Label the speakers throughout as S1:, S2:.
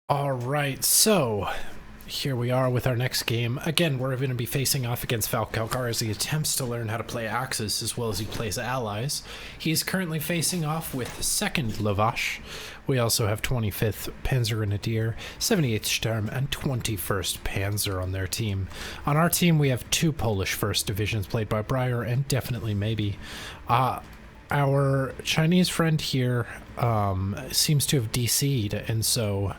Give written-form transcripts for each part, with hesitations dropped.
S1: All right, so here we are with our next game. Again, we're going to be facing off against Falcalcar as he attempts to learn how to play Axis as well as he plays allies. He's currently facing off with 2nd Lavash. We also have 25th Panzergrenadier, 78th Sturm, and 21st Panzer on their team. On our team, we have 2 Polish 1st Divisions played by Breyer and definitely maybe. Our Chinese friend here seems to have DC'd, and so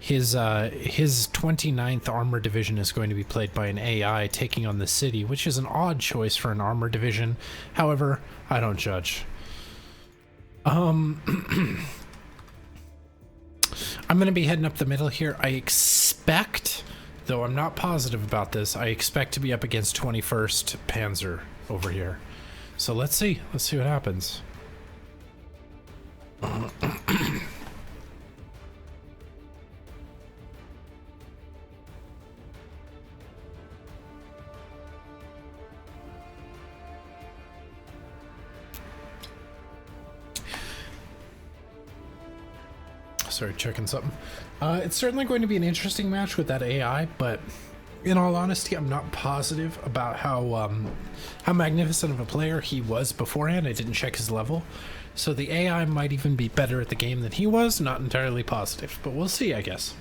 S1: his 29th Armor Division is going to be played by an AI taking on the city, which is an odd choice for an Armor Division. However, I don't judge. I'm going to be heading up the middle here. I expect, though I'm not positive about this, I expect to be up against 21st Panzer over here. So let's see. Let's see what happens. Sorry, checking something. It's certainly going to be an interesting match with that AI, but in all honesty, I'm not positive about how magnificent of a player he was beforehand. I didn't check his level, so the AI might even be better at the game than he was. Not entirely positive, but we'll see, I guess.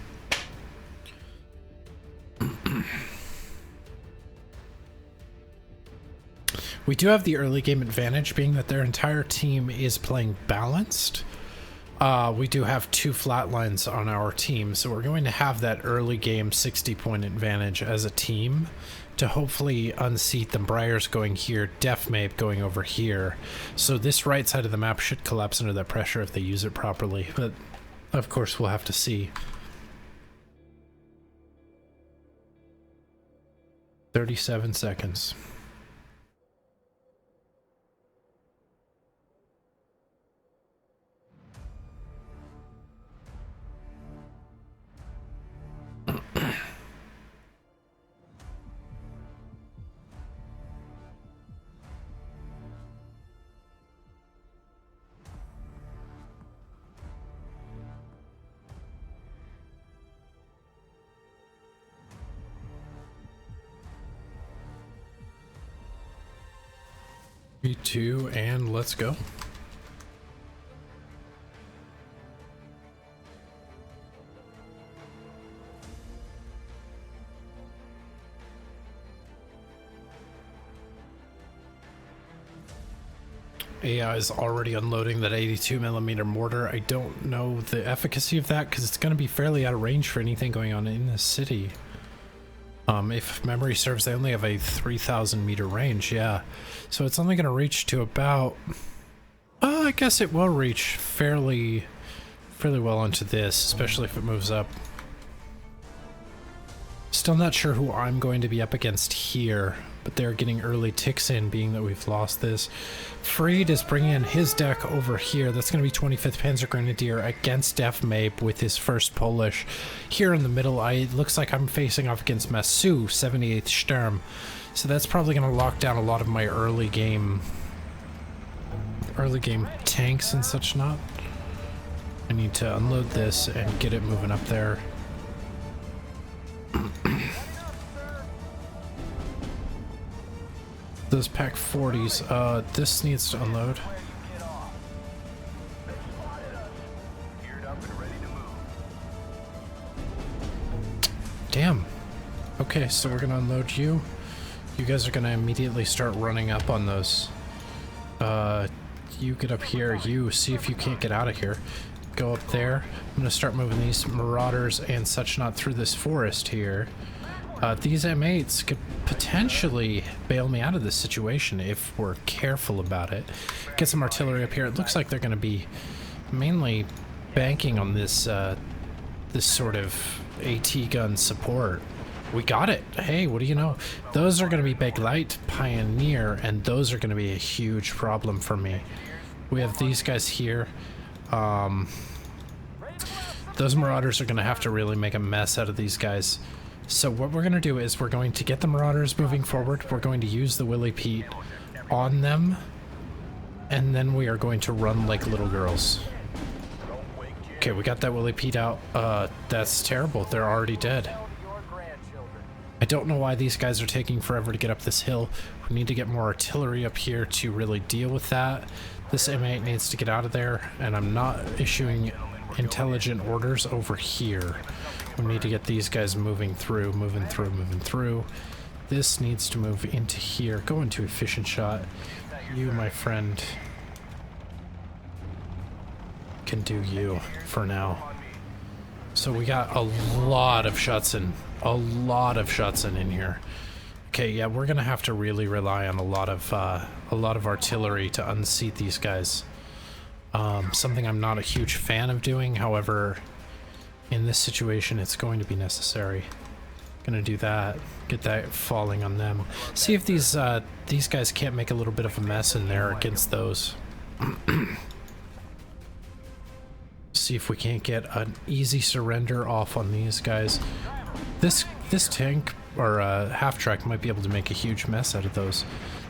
S1: We do have the early game advantage, being that their entire team is playing balanced. We do have 2 flatlines on our team, so we're going to have that early game 60-point advantage as a team to hopefully unseat them. Breyer's going here, Defmape going over here. So this right side of the map should collapse under that pressure if they use it properly, but of course we'll have to see. 37 seconds. Me too, and let's go. AI is already unloading that 82mm mortar. I don't know the efficacy of that because it's going to be fairly out of range for anything going on in this city. If memory serves, they only have a 3,000 meter range, yeah. So it's only going to reach to about... I guess it will reach fairly well onto this, especially if it moves up. Still not sure who I'm going to be up against here, but they're getting early ticks in, being that we've lost this. Fried is bringing in his deck over here. That's going to be 25th Panzergrenadier against Defmape with his 1st Polish. Here in the middle, it looks like I'm facing off against Masu, 78th Sturm. So that's probably going to lock down a lot of my early game tanks and such not. I need to unload this and get it moving up there. Those pack 40s, this needs to unload. Damn. Okay, so we're gonna unload you. You guys are gonna immediately start running up on those. You get up here, you see if you can't get out of here. Go up there. I'm gonna start moving these marauders and such not through this forest here. These M8s could potentially bail me out of this situation if we're careful about it. Get some artillery up here. It looks like they're going to be mainly banking on this this sort of AT gun support. We got it. Hey, what do you know? Those are going to be Big Light, Pioneer, and those are going to be a huge problem for me. We have these guys here. Those Marauders are going to have to really make a mess out of these guys. So what we're going to do is we're going to get the Marauders moving forward. We're going to use the Willy Pete on them. And then we are going to run like little girls. Okay, we got that Willie Pete out. That's terrible. They're already dead. I don't know why these guys are taking forever to get up this hill. We need to get more artillery up here to really deal with that. This M8 needs to get out of there, and I'm not issuing intelligent orders over here. We need to get these guys moving through, moving through. This needs to move into here. Go into efficient shot. You, my friend, can do you for now. So we got a lot of Schutzen. A lot of Schutzen in here. Okay, yeah, we're gonna have to really rely on a lot of artillery to unseat these guys. Something I'm not a huge fan of doing, however, in this situation it's going to be necessary. Gonna do that, get that falling on them. See if these guys can't make a little bit of a mess in there against those. See if we can't get an easy surrender off on these guys. This tank or half track might be able to make a huge mess out of those.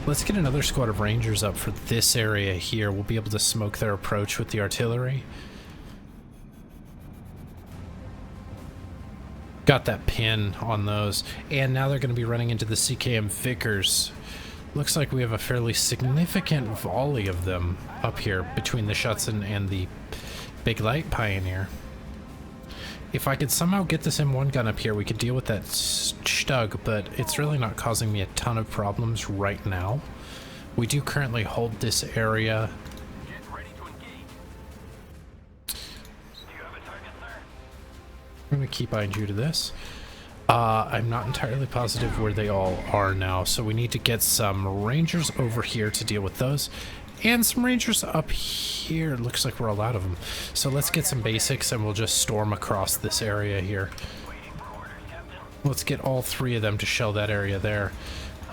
S1: Let's get another squad of Rangers up for this area here. We'll be able to smoke their approach with the artillery. Got that pin on those, and now they're going to be running into the CKM Vickers. Looks like we have a fairly significant volley of them up here between the Schutzen and the Big Light Pioneer. If I could somehow get this M1 gun up here, we could deal with that Stug, but it's really not causing me a ton of problems right now. We do currently hold this area. I'm going to keep eyeing you to this. I'm not entirely positive where they all are now, so we need to get some Rangers over here to deal with those. And some Rangers up here. Looks like we're all out of them. So let's get some basics and we'll just storm across this area here. Let's get all three of them to shell that area there.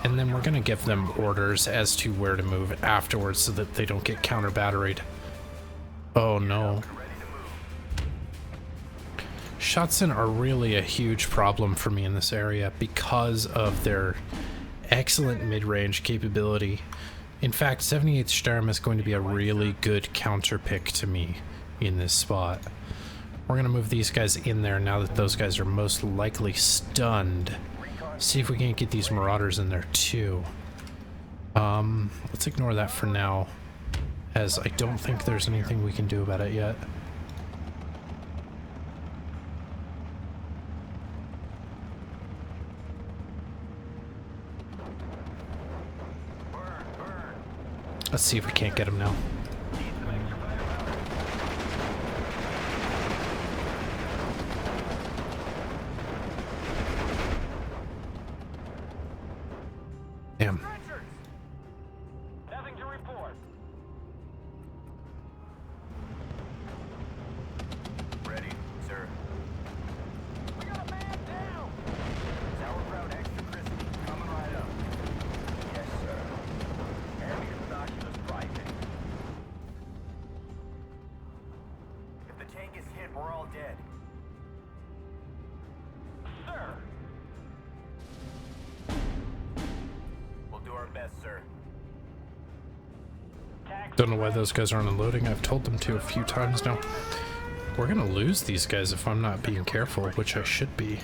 S1: And then we're going to give them orders as to where to move afterwards so that they don't get counter-batteried. Oh no. Schutzen are really a huge problem for me in this area because of their excellent mid-range capability. In fact, 78th Sturm is going to be a really good counter pick to me in this spot. We're going to move these guys in there now that those guys are most likely stunned. See if we can't get these Marauders in there too. Let's ignore that for now, as I don't think there's anything we can do about it yet. Let's see if we can't get him now. Damn.
S2: Nothing to report. Ready, sir. We got a man down. Sauerkraut extra crispy, coming right up. Yes, sir. Enemy binoculars private. If the tank is hit, we're all dead. Sir. We'll do our best, sir.
S1: Don't know why those guys aren't unloading. I've told them to a few times now. We're gonna lose these guys if I'm not being careful, which I should be.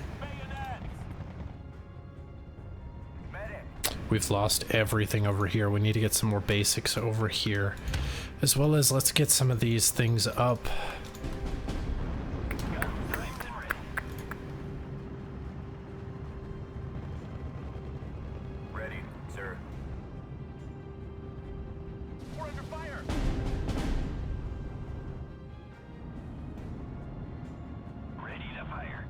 S1: We've lost everything over here. We need to get some more basics over here. As well as let's get some of these things up.
S2: Ready, sir. We're under fire. Ready to fire.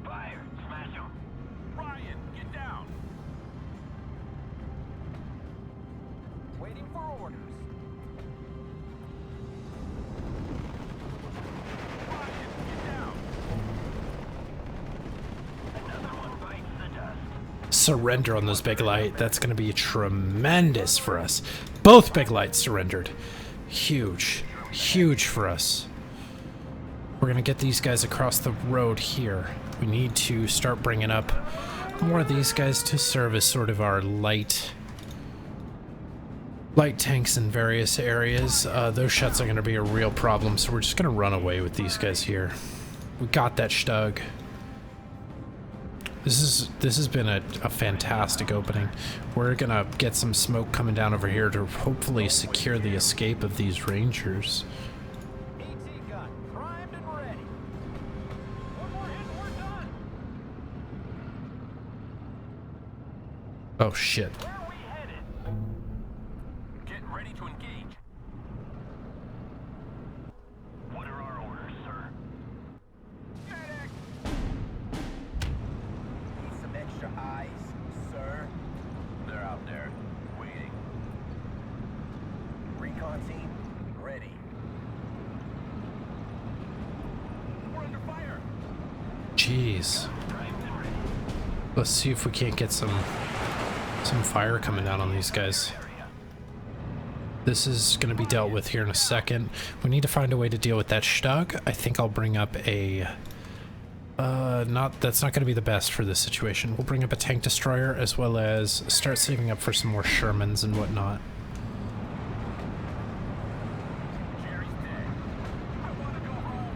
S2: Fire. Smash him. Ryan, get down. Waiting for orders. Ryan, get down. Another one bites the dust.
S1: Surrender on those Big Light. That's going to be tremendous for us. Both Big Lights surrendered. Huge. Huge for us. We're going to get these guys across the road here. We need to start bringing up more of these guys to serve as sort of our light light tanks in various areas. Those shots are going to be a real problem, so we're just going to run away with these guys here. We got that Stug. This has been a fantastic opening. We're going to get some smoke coming down over here to hopefully secure the escape of these Rangers.
S2: AT gun, primed and ready. One more hit and we're done.
S1: Oh shit.
S2: Where are we headed? Getting ready to engage. What are our orders, sir? Medic! Need some extra eyes, sir. They're out there, waiting. Recon team, ready. We're under fire.
S1: Jeez. Let's see if we can't get some fire coming down on these guys. This is going to be dealt with here in a second. We need to find a way to deal with that Stug. I think I'll bring up a... that's not going to be the best for this situation. We'll bring up a tank destroyer as well as start saving up for some more Shermans and whatnot.
S2: Jerry's dead. I want to go home.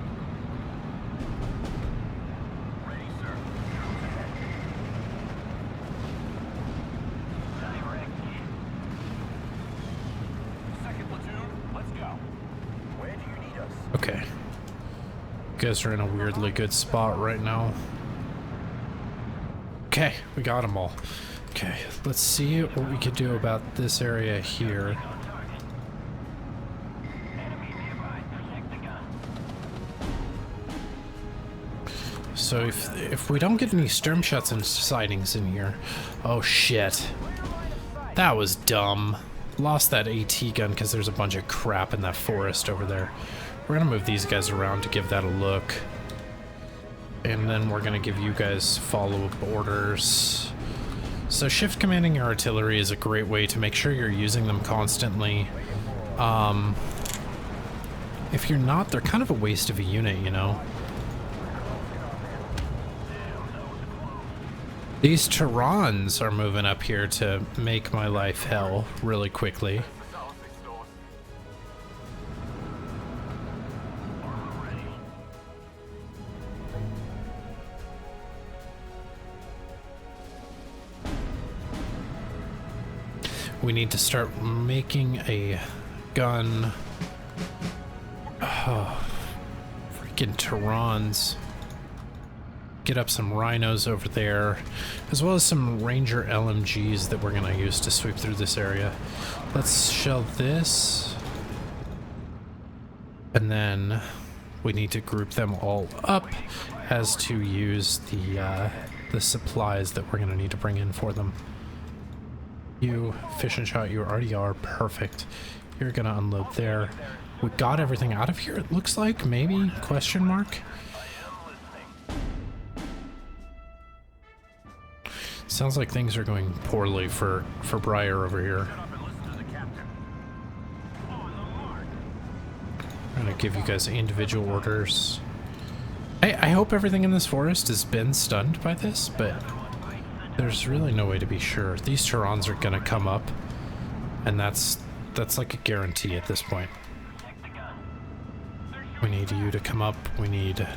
S2: Ready, sir. Second platoon, let's go. Where do you need us?
S1: Okay. You guys are in a weirdly good spot right now. Okay, we got them all. Okay, let's see what we could do about this area here. So if we don't get any storm shots and sightings in here... Oh shit. That was dumb. Lost that AT gun because there's a bunch of crap in that forest over there. We're gonna move these guys around to give that a look. And then we're gonna give you guys follow-up orders. So shift commanding your artillery is a great way to make sure you're using them constantly. If you're not, they're kind of a waste of a unit, you know? These Terrans are moving up here to make my life hell really quickly. We need to start making a gun. Oh, freaking Terrans. Get up some rhinos over there, as well as some Ranger LMGs that we're going to use to sweep through this area. Let's shell this. And then we need to group them all up as to use the supplies that we're going to need to bring in for them. You, fish and shot, you already are. Perfect. You're going to unload there. We got everything out of here, it looks like. Maybe? Question mark? Sounds like things are going poorly for Briar over here. I'm gonna give you guys individual orders. I hope everything in this forest has been stunned by this, but there's really no way to be sure. These Terrans are gonna come up, and that's like a guarantee at this point. We need you to come up. We need...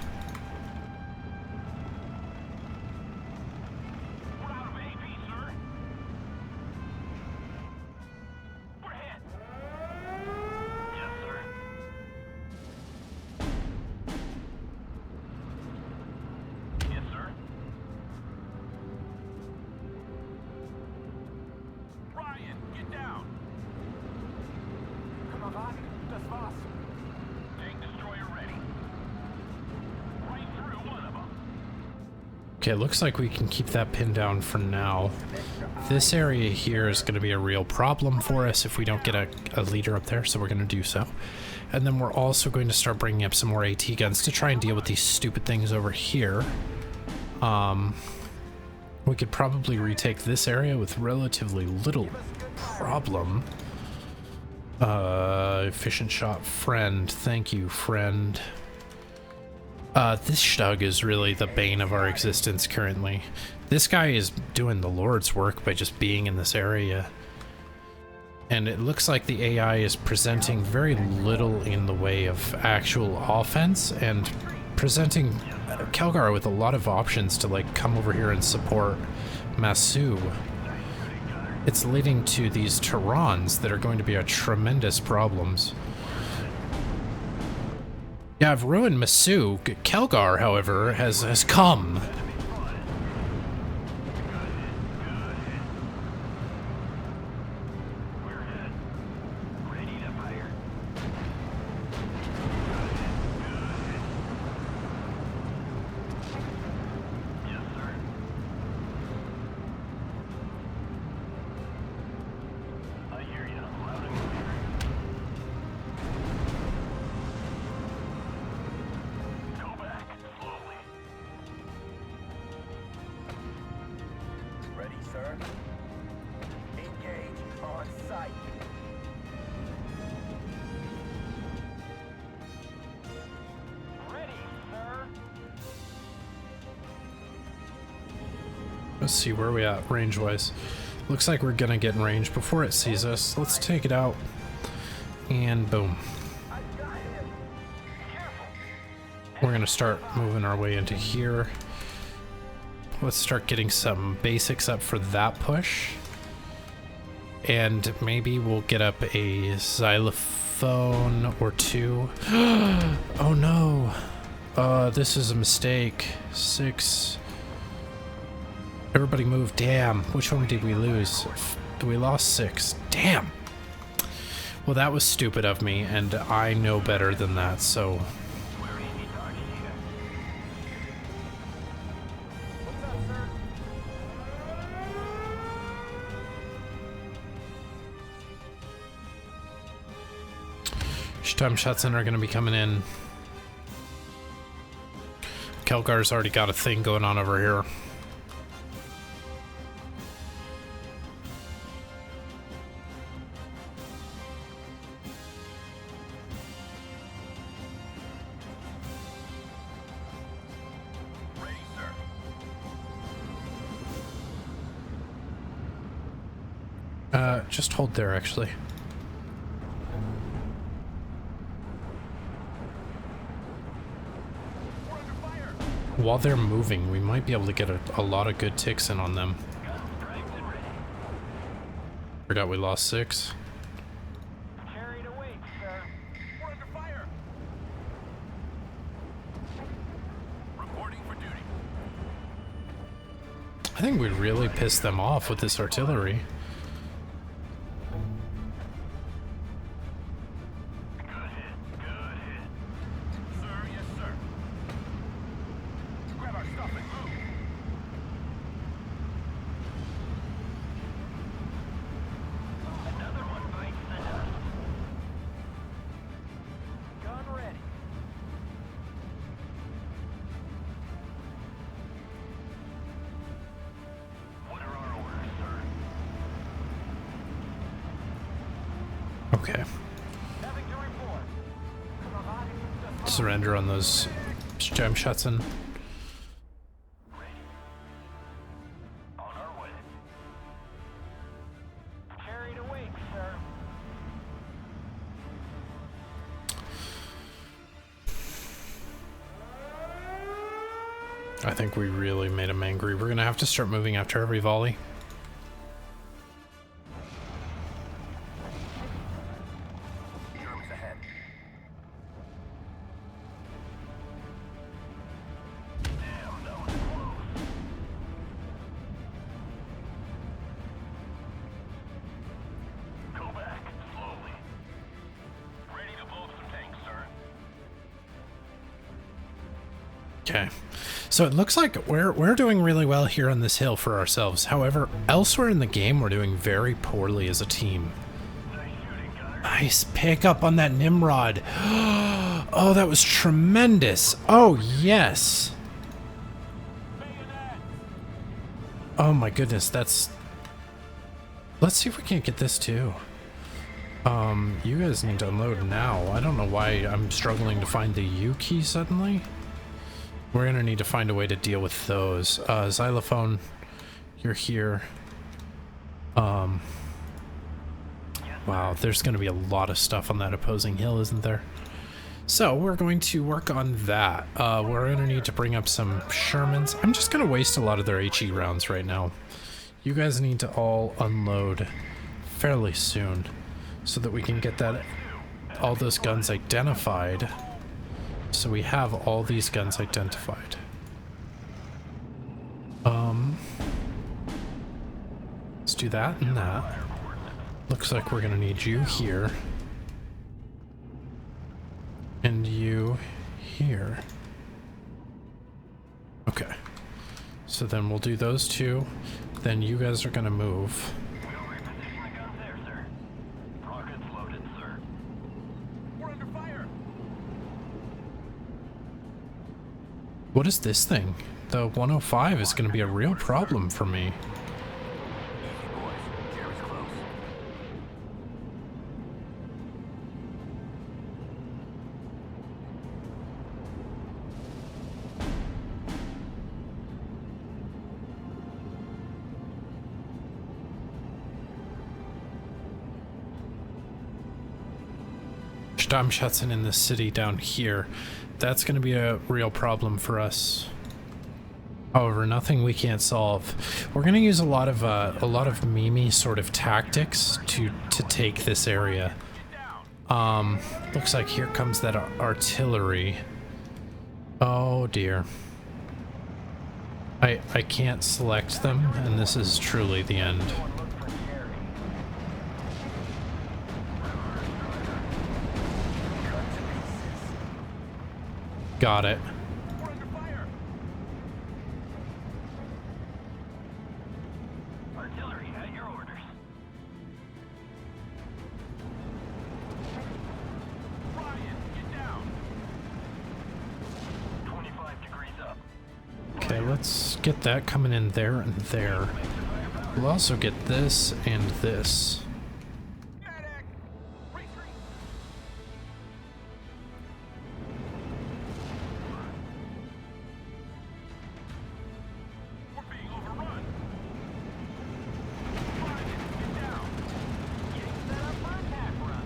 S1: Okay, it looks like we can keep that pinned down for now. This area here is going to be a real problem for us if we don't get a leader up there, so we're going to do so. And then we're also going to start bringing up some more AT guns to try and deal with these stupid things over here. We could probably retake this area with relatively little problem. Efficient shot, friend. Thank you, friend. This Stug is really the bane of our existence currently. This guy is doing the Lord's work by just being in this area. And it looks like the AI is presenting very little in the way of actual offense, and presenting Calgar with a lot of options to like come over here and support Masu. It's leading to these Terrans that are going to be a tremendous problems. Yeah, I've ruined Masu. Calgar, however, has come. Let's see where we at range-wise. Looks like we're gonna get in range before it sees us. Let's take it out. And boom. We're gonna start moving our way into here. Let's start getting some basics up for that push. And maybe we'll get up a xylophone or two. Oh no. This is a mistake. 6. Everybody move. Damn. Which one did we lose? We lost 6. Damn. Well, that was stupid of me, and I know better than that, so... Time shots in are going to be coming in. Kelgar's already got a thing going on over here.
S2: Ready, sir.
S1: Just hold there, actually. While they're moving, we might be able to get a lot of good ticks in on them. Forgot we lost 6.
S2: Carried away, sir. We're under fire. Reporting for duty.
S1: I think we really pissed them off with this artillery. Okay. Surrender on those jam shots in.
S2: Carried away, sir.
S1: I think we really made him angry. We're gonna have to start moving after every volley.
S2: Germans ahead. Damn, that was close. Go back, slowly. Ready to blow up some tanks, sir.
S1: Okay. So it looks like we're doing really well here on this hill for ourselves. However, elsewhere in the game, we're doing very poorly as a team.
S2: Nice shooting, Gunner.
S1: Nice pick up on that Nimrod. Oh, that was tremendous. Oh, yes.
S2: Bayonet.
S1: Oh my goodness, that's... Let's see if we can't get this too. You guys need to unload now. I don't know why I'm struggling to find the U key suddenly. We're gonna need to find a way to deal with those. Xylophone, you're here.
S2: Yes,
S1: Wow, there's going to be a lot of stuff on that opposing hill, isn't there? So we're going to work on that. We're going to need to bring up some Shermans. I'm just going to waste a lot of their HE rounds right now. You guys need to all unload fairly soon so that we can get all those guns identified. So we have all these guns identified. Let's do that and that. Looks like we're gonna need you here. And you here. Okay. So then we'll do those two. Then you guys are gonna move.
S2: We'll reposition the guns there, sir. Rockets loaded, sir. We're under fire.
S1: What is this thing? The 105 is gonna be a real problem for me.
S2: Easy, boys. Jerry's close.
S1: Stammschatzen in the city down here. That's going to be a real problem for us. However, nothing we can't solve. We're going to use a lot of Mimi sort of tactics to take this area. Looks like here comes that artillery. Oh dear. I can't select them, and this is truly the end. Got it.
S2: We're under fire. Artillery at your orders. Ryan, get down. 25 degrees up.
S1: Okay, let's get that coming in there and there. We'll also get this and this.
S2: Medic! Retreat! We're being overrun. Ryan, get down. Getting set up for attack run.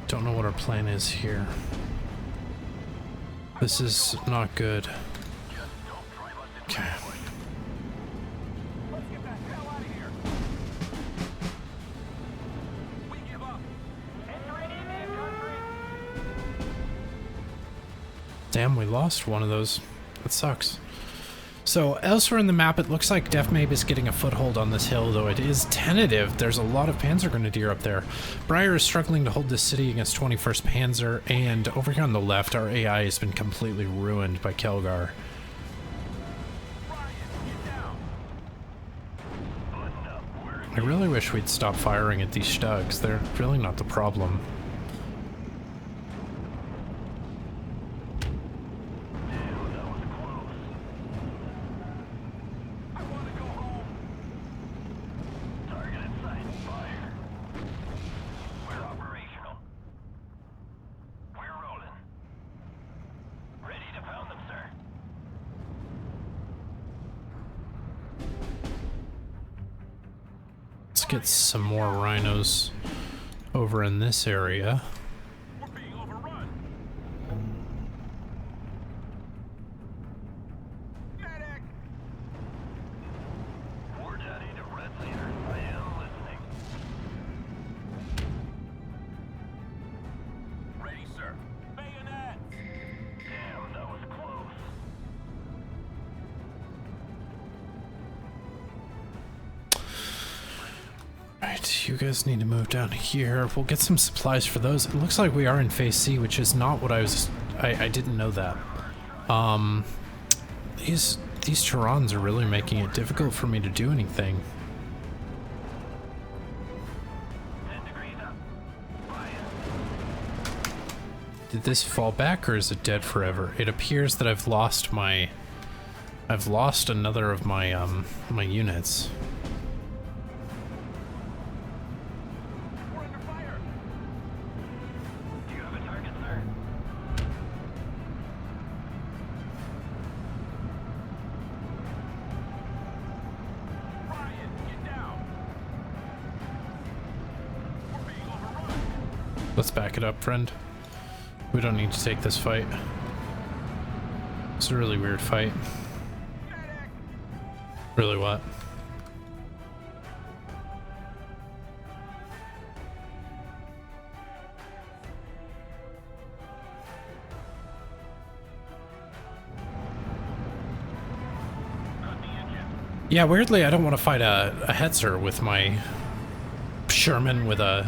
S1: Don't know what our plan is here. This is not good.
S2: Just don't drive us into
S1: Okay.
S2: ambush. Let's get the hell out of here. We give up. Entering Indian country.
S1: Damn, we lost one of those. That sucks. So elsewhere in the map, it looks like Def Mabe is getting a foothold on this hill, though it is tentative. There's a lot of Panzer Grenadier up there. Breyer is struggling to hold this city against 21st Panzer, and over here on the left, our AI has been completely ruined by Kelgar.
S2: Ryan, get down. Button up. We're
S1: I really wish we'd stop firing at these Stugs. They're really not the problem.
S2: Damn, that was close. I want to go home. Target in sight. Fire. We're operational. We're rolling. Ready to pound them, sir.
S1: Let's get some more rhinos over in this area.
S2: We're being overrun. Medic! War Daddy to Red Leader. I am listening. Ready, sir. Bayonet! Damn, that was close.
S1: Right, you guys need to move down here. We'll get some supplies for those. It looks like we are in phase C, which is not what I didn't know that. These Terrans are really making it difficult for me to do anything.
S2: 10 degrees up. Ryan.
S1: Did this fall back or is it dead forever? It appears that I've lost another of my my units.
S2: We're under fire. Do you have a target, sir?
S1: Let's back it up, friend. We don't need to take this fight. It's a really weird fight. Really what? Yeah, weirdly, I don't want to fight a Hetzer with my Sherman with a...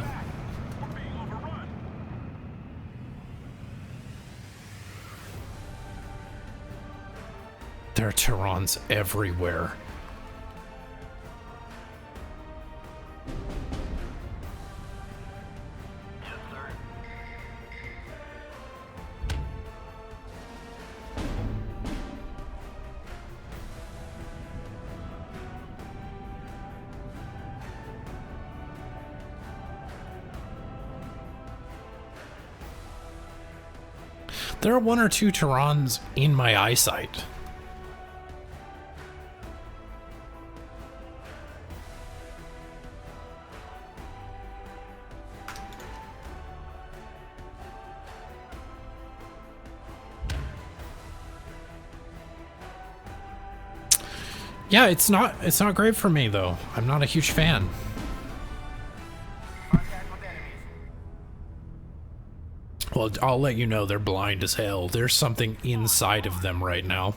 S1: There are Tyrans everywhere.
S2: Yes, sir.
S1: There are one or two Tyrans in my eyesight. Yeah, it's not great for me though. I'm not a huge fan.
S2: Contact with enemies.
S1: Well, I'll let you know they're blind as hell. There's something inside of them right now.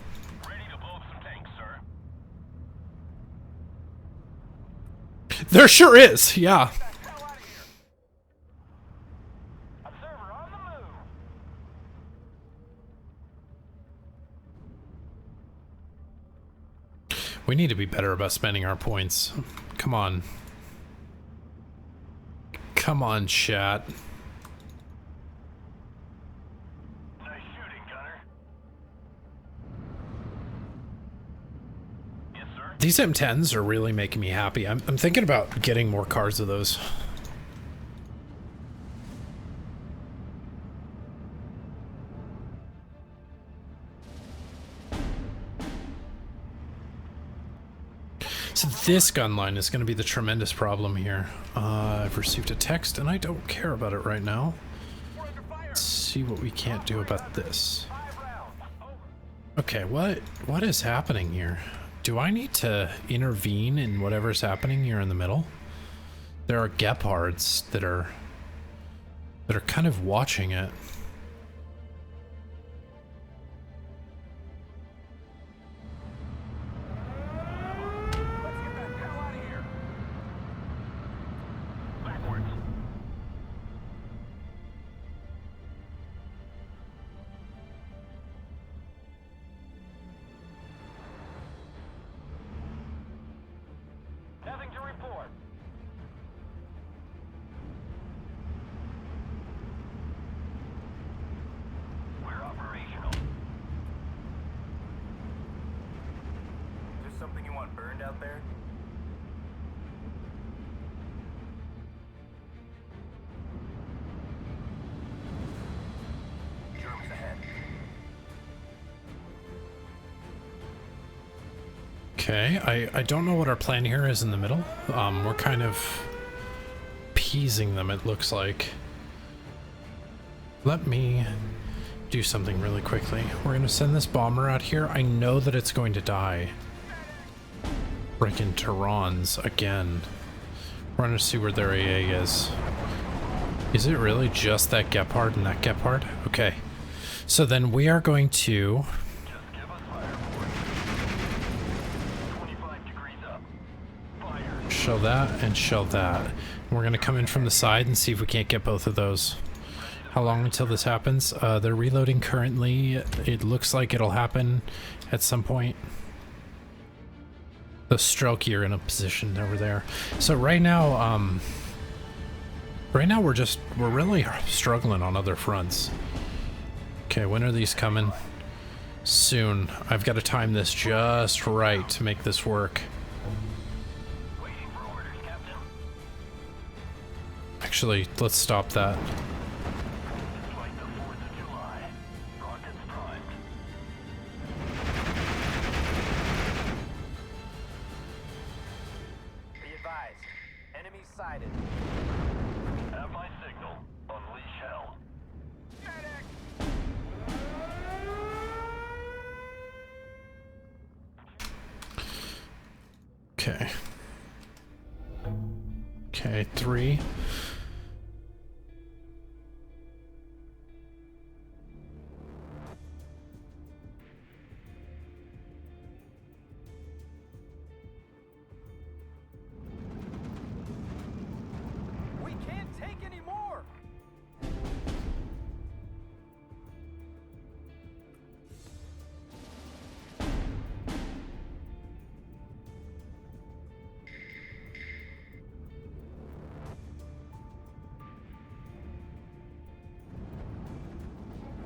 S2: Ready to blow up some tanks, sir.
S1: There sure is, yeah.
S2: Get the hell out of here. Observer on the move.
S1: We need to be better about spending our points. Come on. Come on, chat.
S2: Nice shooting, Gunner. Yes, sir.
S1: These M10s are really making me happy. I'm thinking about getting more cars of those. So this gun line is going to be the tremendous problem here. I've received a text and I don't care about it right now.
S2: We're under fire.
S1: Let's see what we can't do about this.
S2: 5 rounds. Over.
S1: Okay, what is happening here? Do I need to intervene in whatever's happening here in the middle? There are Gepards that are kind of watching it.
S2: Let's get the hell out of here. Backwards. Nothing to report. We're operational. Is there something you want burned out there? Germs ahead.
S1: Okay, I don't know what our plan here is in the middle. We're kind of appeasing them, it looks like. Let me do something really quickly. We're gonna send this bomber out here. I know that it's going to die. Frickin' Tyrans again. We're gonna see where their AA is. Is it really just that Gepard and that Gepard? Okay. So then we are going to...
S2: Just give us fire, boys. 25 degrees up. Fire.
S1: shell that and shell that. We're gonna come in from the side and see if we can't get both of those. How long until this happens? They're reloading currently. It looks like it'll happen at some point. The stroke, you're in a position over there. So right now, we're really struggling on other fronts. Okay, when are these coming? Soon. I've got to time this just right to make this work.
S2: Waiting for orders, Captain.
S1: Actually, let's stop that.
S2: It's like the 4th of July. Rockets primed. Be advised. Enemies sighted. Have my signal. Unleash
S1: Okay, 3.
S2: We can't take any more.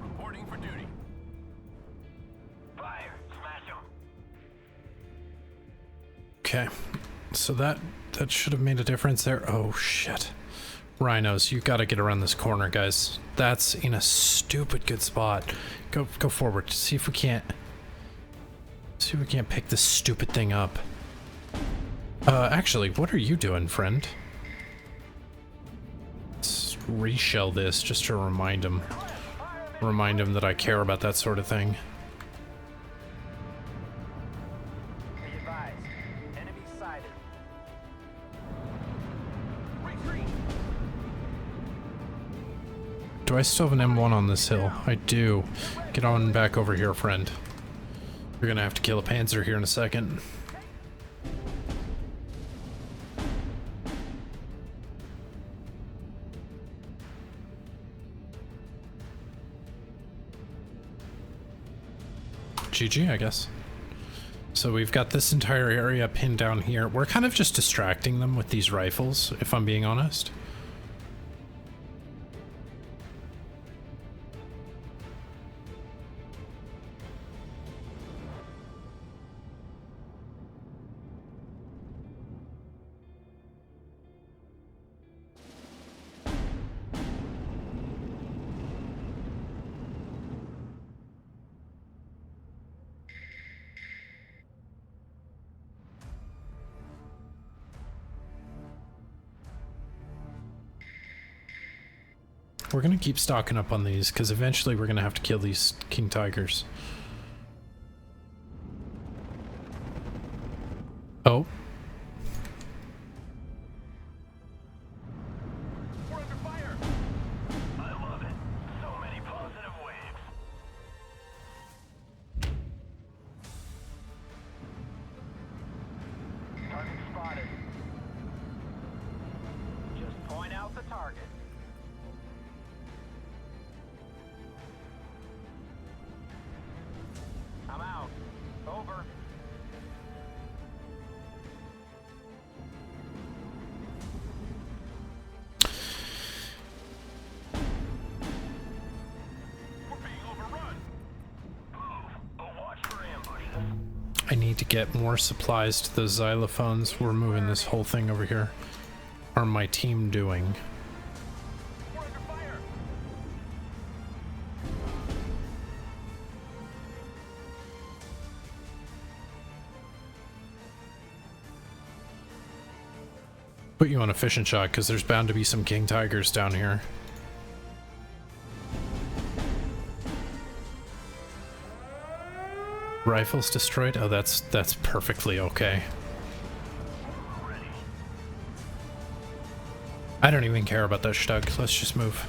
S2: Reporting for duty. Fire. Smash him.
S1: Okay, so that should have made a difference there. Oh shit. Rhinos, you gotta get around this corner, guys. That's in a stupid good spot. Go forward. See if we can't pick this stupid thing up. Actually, what are you doing, friend? Let's reshell this just to remind him that I care about that sort of thing.
S2: Be advised. Enemy sighted. Retreat.
S1: Do I still have an M1 on this hill? I do. Get on back over here, friend. You're gonna have to kill a Panzer here in a second. GG, I guess. So we've got this entire area pinned down here. We're kind of just distracting them with these rifles, if I'm being honest. We're gonna keep stocking up on these, because eventually we're gonna have to kill these King Tigers. Oh.
S2: We're under fire. I love it. So many positive waves. Target spotted. Just point out the target. I'm out. Over. We're being overrun. Move. Oh, watch for ambushes.
S1: I need to get more supplies to those xylophones. We're moving this whole thing over here. Or my team doing?
S2: We're under fire.
S1: Put you on a fishing shot, because there's bound to be some King Tigers down here. Rifles destroyed? Oh, that's perfectly okay. I don't even care about that Stug. Let's just move.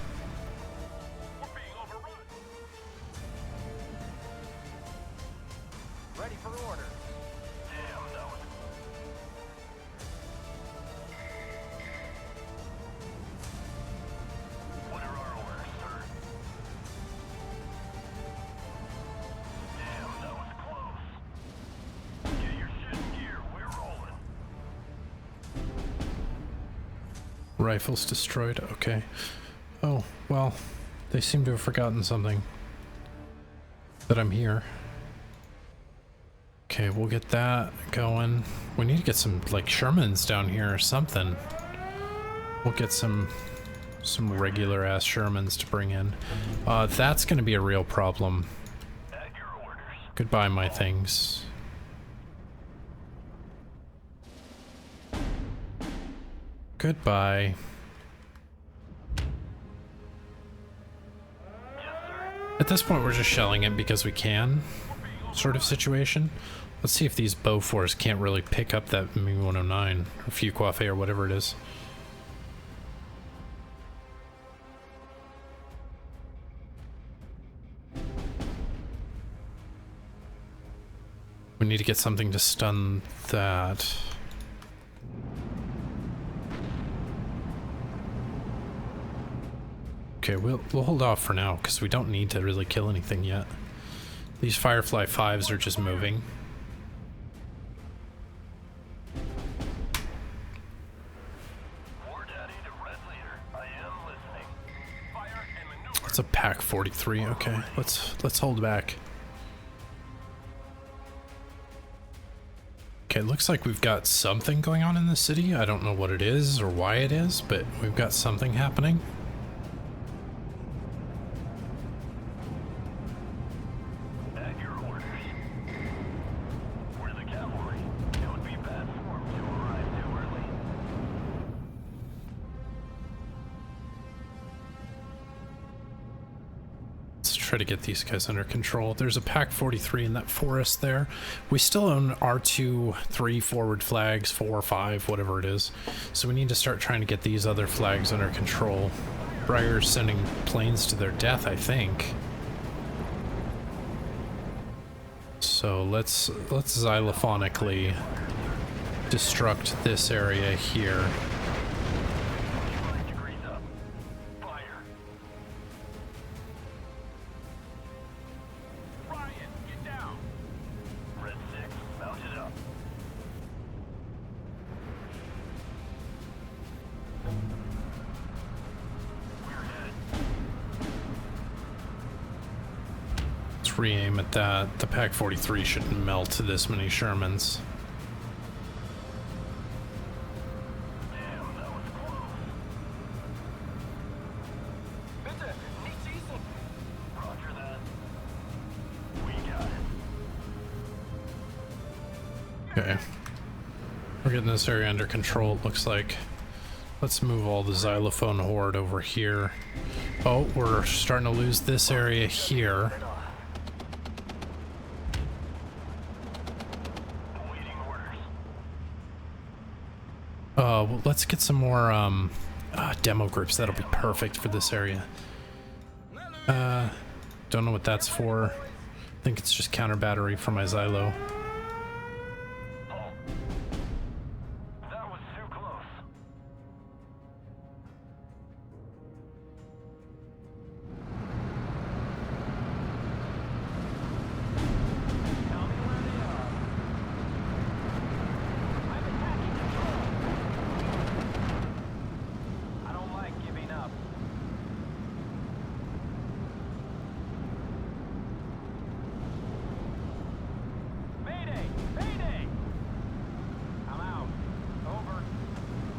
S2: We're being overrun. Ready for order. Damn, that was... What are our orders, sir? Damn, that was close. Get your shit in gear. We're rolling.
S1: Rifles destroyed? Okay. Oh, well, they seem to have forgotten something. That I'm here. Okay, we'll get that going. We need to get some, like, Shermans down here or something. We'll get some regular-ass Shermans to bring in. That's gonna be a real problem.
S2: At your orders.
S1: Goodbye, my things. Goodbye. At this point, we're just shelling it because we can, sort of situation. Let's see if these Bofors can't really pick up that Mi-109, or Fuquafe, or whatever it is. We need to get something to stun that. Okay, we'll hold off for now because we don't need to really kill anything yet. These Firefly 5s are just moving. It's a pack 43. Okay, let's hold back. Okay, looks like we've got something going on in the city. I don't know what it is or why it is, but we've got something happening.
S2: At your orders. We're the cavalry. It would be bad form to arrive too early.
S1: Let's try to get these guys under control. There's a pack 43 in that forest there. We still own R2, 3 forward flags, 4, 5, whatever it is. So we need to start trying to get these other flags under control. Briar's sending planes to their death, I think. So let's xylophonically destruct this area here.
S2: Degrees up. Fire. Ryan, get down. Red 6, mounted up. We're headed.
S1: Let's re-aim at that. The pack 43 shouldn't melt to this many Shermans.
S2: Damn, that was close. Bitte, nicht schießen. Roger that. We got it.
S1: Okay. We're getting this area under control, it looks like. Let's move all the xylophone horde over here. Oh, we're starting to lose this area here.
S2: Awaiting orders.
S1: Well, let's get some more demo groups. That'll be perfect for this area. Don't know what that's for. I think it's just counter battery for my Xylo.
S2: That was too close. Tell me where they are. I'm attacking control. I don't like giving up. Mayday! Mayday! I'm out. Over.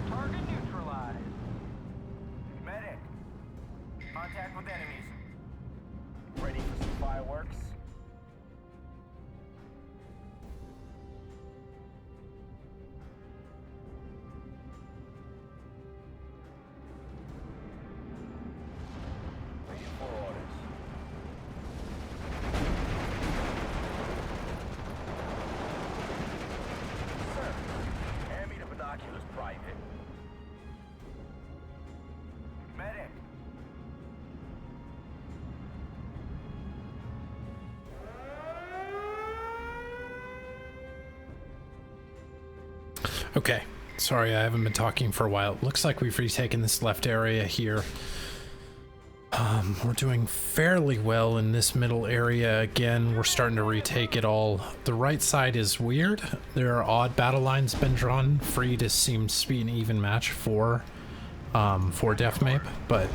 S2: Target neutralized. Medic. Contact with enemies. Ready for some fireworks? Waiting for orders. Sir, hand me the binoculars, Private. Medic.
S1: Okay. Sorry, I haven't been talking for a while. Looks like we've retaken this left area here. We're doing fairly well in this middle area. Again, we're starting to retake it all. The right side is weird. There are odd battle lines been drawn. Freed seems to be an even match for Deathmape, but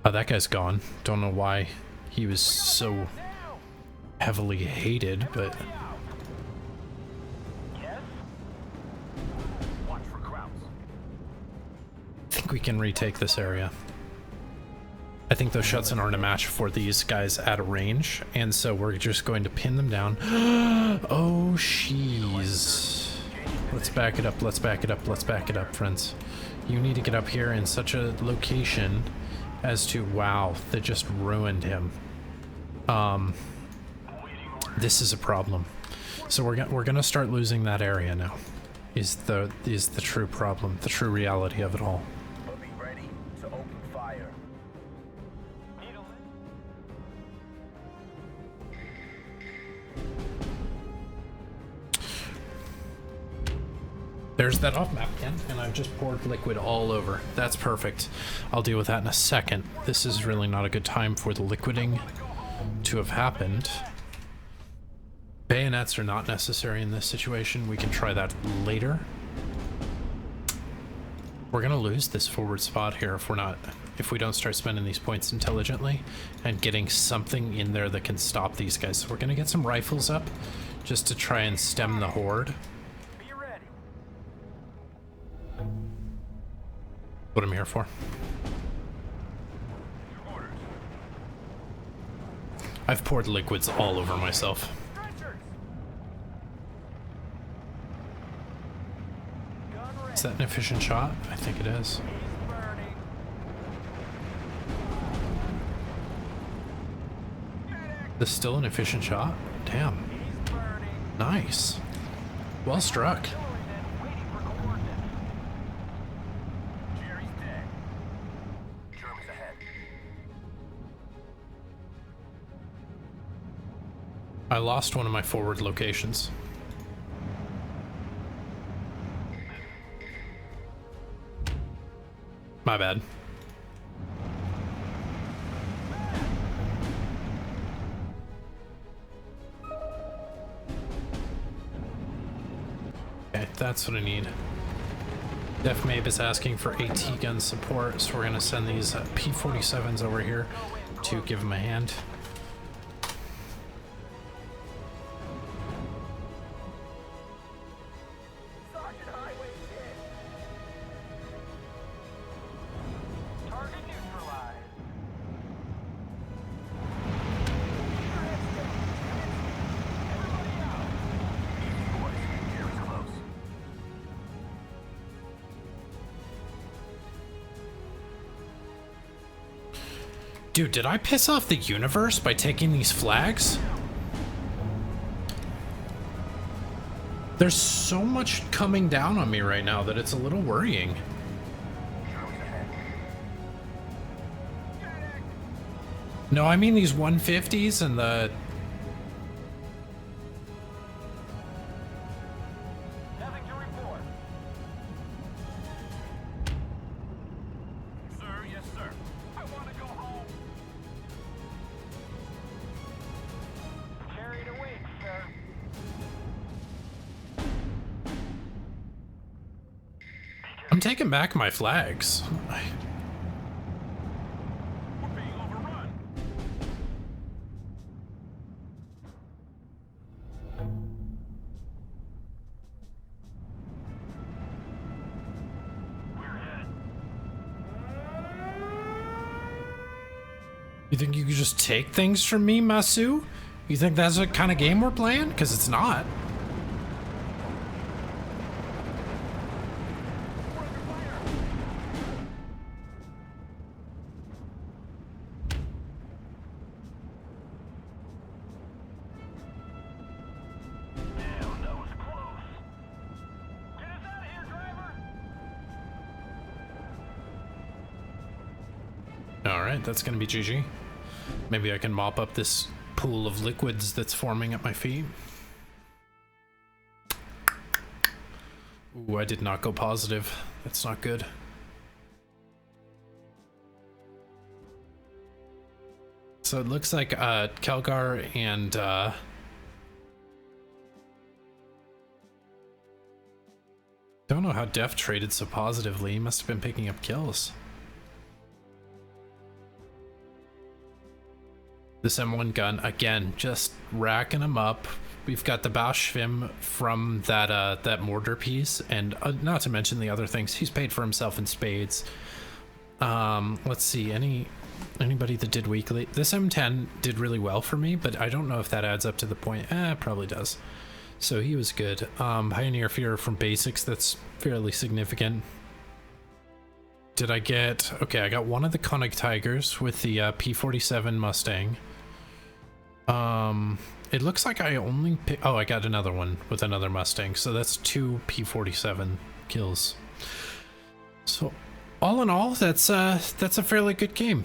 S1: that guy's gone. Don't know why he was so heavily hated, but
S2: Yes? Watch for crowds.
S1: I think we can retake this area. I think those Schutzen aren't a match for these guys at a range, and so we're just going to pin them down. Oh, jeez. Let's back it up, let's back it up, let's back it up, friends. You need to get up here in such a location as to, wow, that just ruined him. This is a problem. So we're gonna start losing that area now. Is the true problem, the true reality of it all.
S2: We'll be ready to open fire.
S1: There's that off map again, and I've just poured liquid all over. That's perfect. I'll deal with that in a second. This is really not a good time for the liquiding to have happened. Bayonets are not necessary in this situation. We can try that later. We're gonna lose this forward spot here if we don't start spending these points intelligently and getting something in there that can stop these guys. So we're gonna get some rifles up just to try and stem the horde.
S2: Be ready.
S1: What I'm here for.
S2: Orders.
S1: I've poured liquids all over myself.
S2: Stretchers. Gun ready.
S1: Is that an efficient shot? I think it is.
S2: He's burning.
S1: This is still an efficient shot? Damn.
S2: He's burning.
S1: Nice. Well struck.
S2: Waiting for coordinates. Jerry's dead. Germans ahead.
S1: I lost one of my forward locations. My bad. Okay, that's what I need. Def Mabe is asking for AT gun support, so we're gonna send these P-47s over here to give him a hand.
S2: Sergeant Highway's hit. Target neutralized. Everybody out. Easy, boys. Jerry's close.
S1: Dude, did I piss off the universe by taking these flags? There's so much coming down on me right now that it's a little worrying.
S2: Germans ahead.
S1: No, I mean these 150s and the...
S2: Nothing to report. Sir, yes, sir. I want to go home. Carried away, sir.
S1: I'm taking back my flags.
S2: We're being overrun. We're ahead.
S1: You think you could just take things from me, Masu? You think that's the kind of game we're playing? Because it's not.
S2: We're under fire. Damn, that was close. Get us out of here, driver.
S1: Alright, that's gonna be GG. Maybe I can mop up this pool of liquids that's forming at my feet. Ooh, I did not go positive. That's not good. So it looks like Kelgar and don't know how Def traded so positively. He must have been picking up kills. This M1 gun, again, just racking them up. We've got the Bashvim from that mortar piece, and not to mention the other things. He's paid for himself in spades. Let's see, anybody that did weekly. This M10 did really well for me, but I don't know if that adds up to the point. Probably does. So he was good. Pioneer Fear from Basics, that's fairly significant. Did I get... Okay, I got one of the Koenig Tigers with the P-47 Mustang. It looks like I only oh, I got another one with another Mustang, so that's 2 P-47 kills. So all in all, that's a fairly good game.